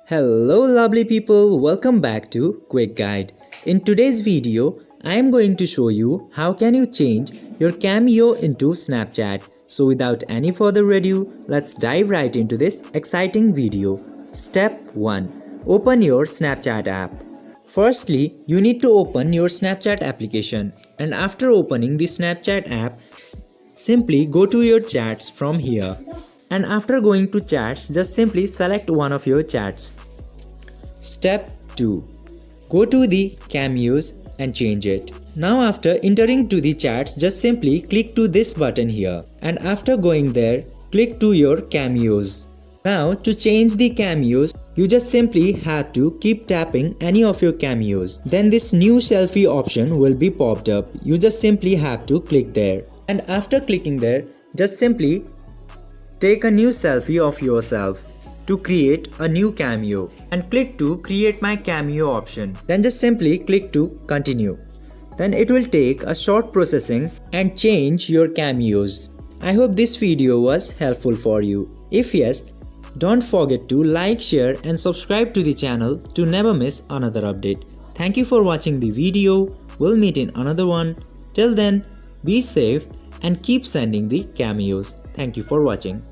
Hello lovely people, welcome back to Quick Guide. In today's video, I am going to show you how can you change your Cameo into Snapchat. So without any further ado, let's dive right into this exciting video. Step 1. Open your Snapchat app. Firstly, you need to open your Snapchat application, and after opening the Snapchat app, simply go to your chats from here. And after going to chats, just simply select one of your chats. Step 2. Go to the Cameos and change it. Now after entering to the chats, just simply click to this button here, and after going there, click to your Cameos. Now to change the Cameos, you just simply have to keep tapping any of your Cameos. Then this new selfie option will be popped up. You just simply have to click there. And after clicking there, just simply take a new selfie of yourself to create a new cameo and click to create my cameo option. Then just simply click to continue. Then it will take a short processing and change your cameos. I hope this video was helpful for you. If yes, don't forget to like, share and subscribe to the channel to never miss another update. Thank you for watching the video. We'll meet in another one. Till then, be safe and keep sending the cameos. Thank you for watching.